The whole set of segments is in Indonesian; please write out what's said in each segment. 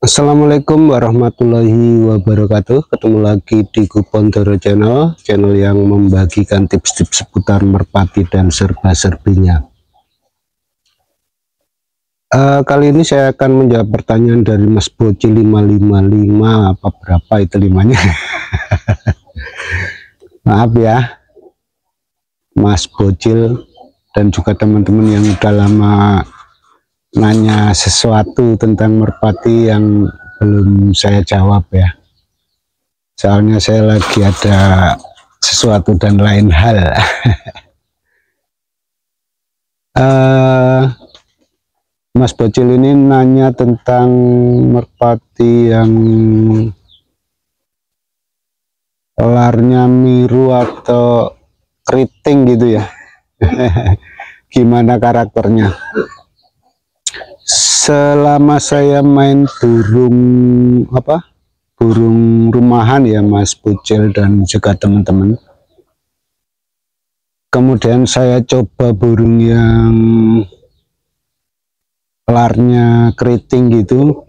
Assalamualaikum warahmatullahi wabarakatuh. Ketemu lagi di Kupondoro Channel, channel yang membagikan tips-tips seputar merpati dan serba-serbinya. Kali ini saya akan menjawab pertanyaan dari Mas Bocil 555. Apa berapa itu limanya? Maaf ya Mas Bocil dan juga teman-teman yang udah lama nanya sesuatu tentang merpati yang belum saya jawab ya, soalnya saya lagi ada sesuatu dan lain hal. Mas Bocil ini nanya tentang merpati yang larnya miru atau keriting gitu ya. Gimana karakternya? Selama saya main burung rumahan ya Mas Bocil dan juga teman-teman, kemudian saya coba burung yang larnya keriting gitu,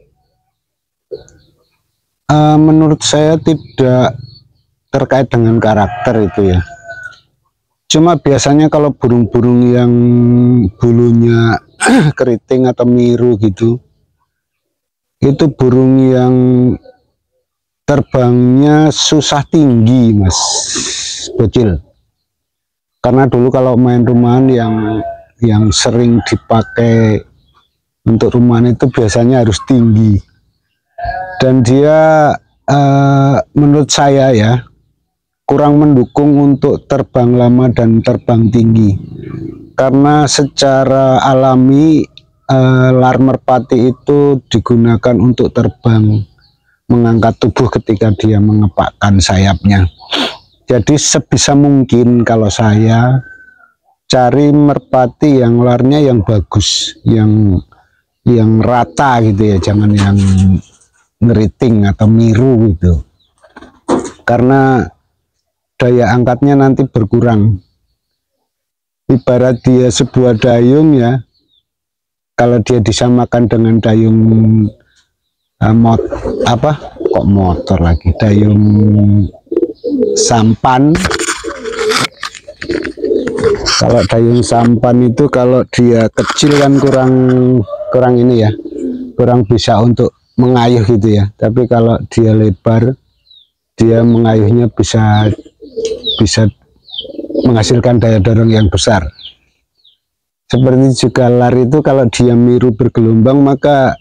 menurut saya tidak terkait dengan karakter itu ya. Cuma biasanya kalau burung-burung yang bulunya keriting atau miru gitu, itu burung yang terbangnya susah tinggi Mas Bocil. Karena dulu kalau main rumahan yang sering dipakai untuk rumahan itu biasanya harus tinggi, dan dia menurut saya ya kurang mendukung untuk terbang lama dan terbang tinggi. Karena secara alami lar merpati itu digunakan untuk terbang, mengangkat tubuh ketika dia mengepakkan sayapnya. Jadi sebisa mungkin kalau saya cari merpati yang larnya yang bagus, yang rata gitu ya, jangan yang ngeriting atau miru gitu. Karena daya angkatnya nanti berkurang. Ibarat dia sebuah dayung ya, kalau dia disamakan dengan dayung dayung sampan. Kalau dayung sampan itu kalau dia kecil kan kurang ini ya, kurang bisa untuk mengayuh gitu ya. Tapi kalau dia lebar, dia mengayuhnya bisa menghasilkan daya dorong yang besar. Seperti juga lar itu kalau dia miru bergelombang, maka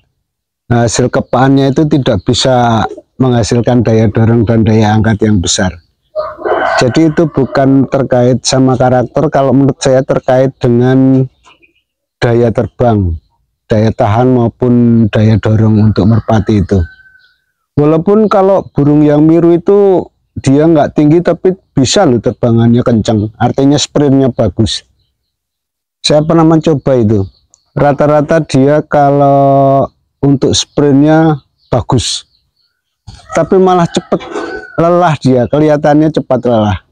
hasil kepaannya itu tidak bisa menghasilkan daya dorong dan daya angkat yang besar. Jadi itu bukan terkait sama karakter, kalau menurut saya terkait dengan daya terbang, daya tahan maupun daya dorong untuk merpati itu. Walaupun kalau burung yang miru itu dia nggak tinggi tapi bisa loh terbangannya kencang, artinya sprintnya bagus. Saya pernah mencoba itu, rata-rata dia kalau untuk sprintnya bagus, tapi malah cepet lelah, dia kelihatannya cepat lelah.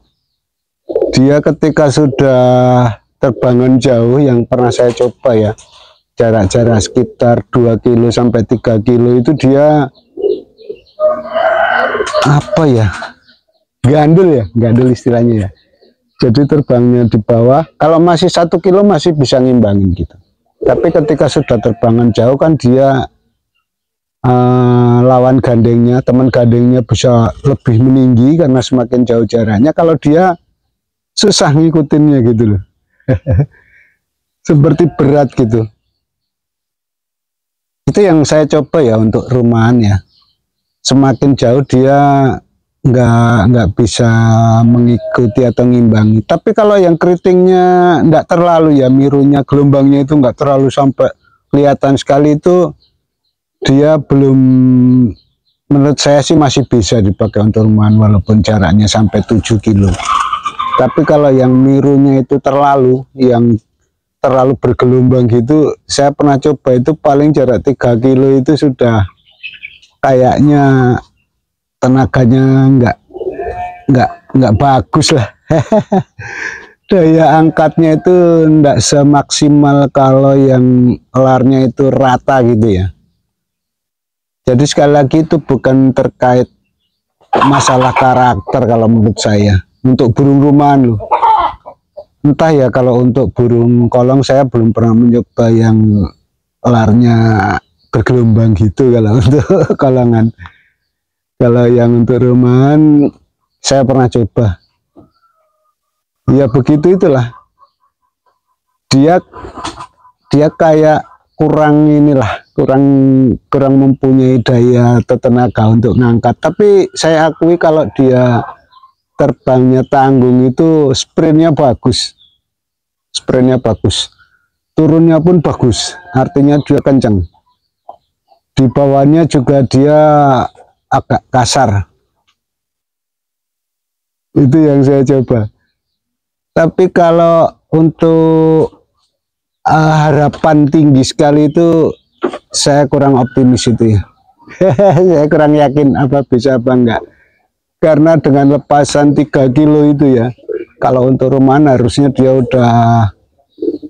Dia ketika sudah terbangan jauh yang pernah saya coba ya, jarak-jarak sekitar 2 kilo sampai 3 kilo itu dia gandul istilahnya ya. Jadi terbangnya di bawah, kalau masih 1 kilo masih bisa ngimbangin gitu. Tapi ketika sudah terbangan jauh kan dia lawan gandengnya, teman gandengnya bisa lebih meninggi karena semakin jauh jaraknya. Kalau dia susah ngikutinnya gitu loh. Seperti berat gitu. Itu yang saya coba ya untuk rumahan ya. Semakin jauh dia nggak bisa mengikuti atau ngimbangi. Tapi kalau yang keritingnya nggak terlalu ya, mirunya gelombangnya itu nggak terlalu sampai kelihatan sekali, itu dia belum, menurut saya sih masih bisa dipakai untuk rumahan walaupun jaraknya sampai 7 kilo. Tapi kalau yang mirunya itu yang terlalu bergelombang gitu, saya pernah coba itu paling jarak 3 kilo itu sudah kayaknya tenaganya nggak bagus lah. Daya angkatnya itu nggak semaksimal kalau yang larnya itu rata gitu ya. Jadi sekali lagi itu bukan terkait masalah karakter kalau menurut saya. Untuk burung rumahan loh, entah ya, kalau untuk burung kolong saya belum pernah mencoba yang larnya bergelombang gitu kalau untuk kolongan. Kalau yang untuk rumahan saya pernah coba. Ya begitu itulah. Dia kayak kurang inilah, kurang mempunyai daya atau tenaga untuk ngangkat. Tapi saya akui kalau dia terbangnya tanggung itu sprintnya bagus. Turunnya pun bagus, artinya dia kencang. Di bawahnya juga dia agak kasar. Itu yang saya coba. Tapi kalau untuk harapan tinggi sekali itu saya kurang optimis itu ya. Saya kurang yakin apa bisa apa enggak. Karena dengan lepasan 3 kilo itu ya, kalau untuk rumahan harusnya dia udah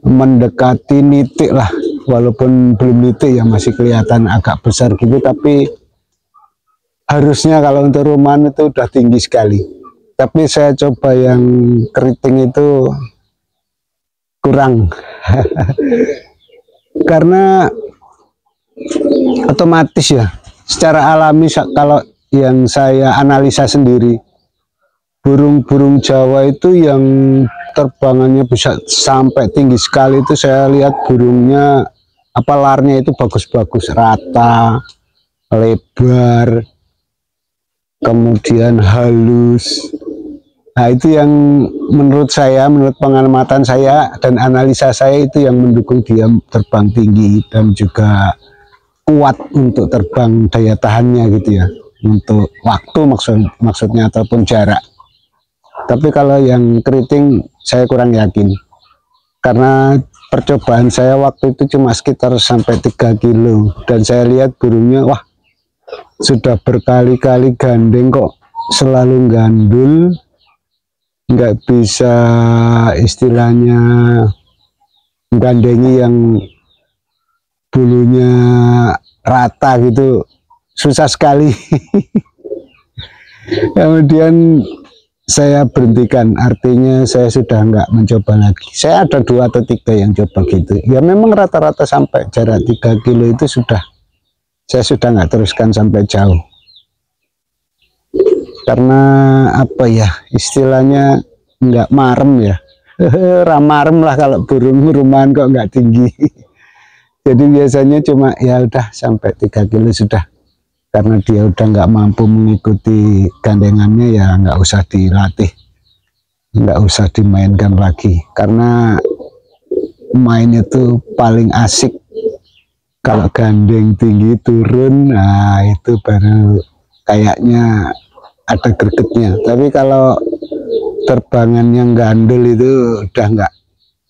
mendekati nitik lah. Walaupun belum nitik ya, masih kelihatan agak besar gitu, tapi harusnya kalau untuk rumahan itu udah tinggi sekali. Tapi saya coba yang keriting itu kurang. Karena otomatis ya, secara alami kalau yang saya analisa sendiri, burung-burung Jawa itu yang terbangannya bisa sampai tinggi sekali itu saya lihat burungnya larnya itu bagus-bagus, rata, lebar, kemudian halus. Nah itu yang menurut saya, menurut pengamatan saya dan analisa saya, itu yang mendukung dia terbang tinggi dan juga kuat untuk terbang, daya tahannya gitu ya, untuk waktu maksudnya ataupun jarak. Tapi kalau yang keriting saya kurang yakin, karena percobaan saya waktu itu cuma sekitar sampai 3 kilo dan saya lihat burungnya wah sudah berkali-kali gandeng kok selalu gandul, nggak bisa istilahnya gandengi yang bulunya rata gitu, susah sekali. Kemudian saya berhentikan, artinya saya sudah nggak mencoba lagi. Saya ada 2 atau 3 yang coba gitu ya, memang rata-rata sampai jarak 3 kilo itu sudah, saya sudah nggak teruskan sampai jauh. Karena apa ya istilahnya, nggak marem ya. Ramarem lah kalau burung rumahan kok nggak tinggi. Jadi biasanya cuma ya udah sampai 3 kilo sudah, karena dia udah nggak mampu mengikuti gandengannya ya nggak usah dilatih, nggak usah dimainkan lagi. Karena main itu paling asik kalau gandeng tinggi turun, nah itu baru kayaknya ada gregetnya. Tapi kalau terbangan yang gandul itu udah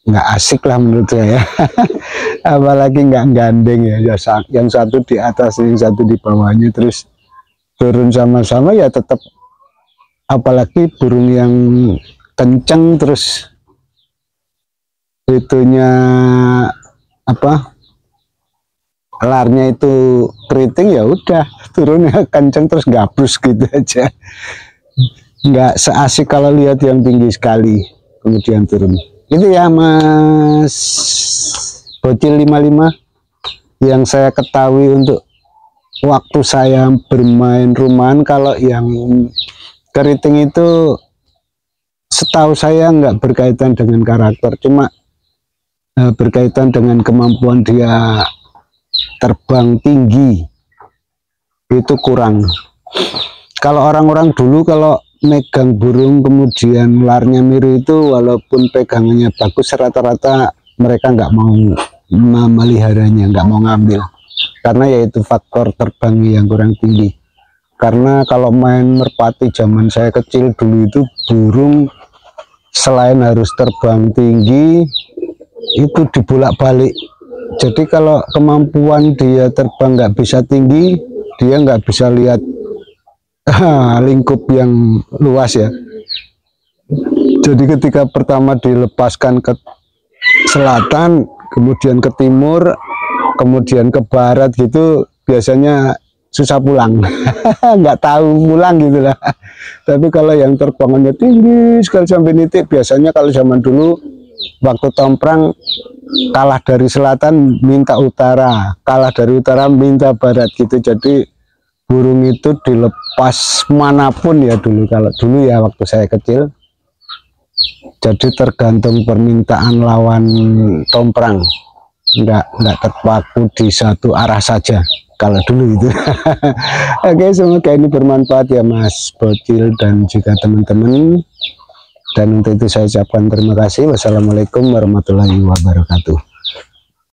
nggak asik lah menurut saya. Apalagi nggak gandeng ya, yang satu di atas yang satu di bawahnya terus turun sama-sama ya tetap. Apalagi burung yang kenceng terus itunya larnya itu keriting, ya udah turunnya kenceng terus gabrus gitu aja. Nggak seasik kalau lihat yang tinggi sekali kemudian turun. Itu ya Mas Bocil 55 yang saya ketahui untuk waktu saya bermain rumahan. Kalau yang keriting itu setahu saya nggak berkaitan dengan karakter, cuma berkaitan dengan kemampuan dia terbang tinggi, itu kurang. Kalau orang-orang dulu kalau megang burung kemudian larnya miru itu, walaupun pegangannya bagus, rata-rata mereka nggak mau memeliharanya, nggak mau ngambil, karena yaitu faktor terbang yang kurang tinggi. Karena kalau main merpati zaman saya kecil dulu itu, burung selain harus terbang tinggi itu dibolak-balik. Jadi kalau kemampuan dia terbang nggak bisa tinggi, dia nggak bisa lihat lingkup yang luas ya. Jadi ketika pertama dilepaskan ke selatan, kemudian ke timur, kemudian ke barat gitu, biasanya susah pulang. Nggak tahu pulang gitu lah. Tapi kalau yang terbangnya tinggi sekali sampai nitik, biasanya kalau zaman dulu waktu tomprang kalah dari selatan minta utara, kalah dari utara minta barat gitu. Jadi burung itu dilepas manapun ya dulu, kalau dulu ya waktu saya kecil. Jadi tergantung permintaan lawan tomprang, nggak terpaku di satu arah saja kalau dulu itu. Oke, semoga ini bermanfaat ya Mas Bocil dan juga teman-teman. Dan untuk itu saya ucapkan terima kasih. Wassalamualaikum warahmatullahi wabarakatuh.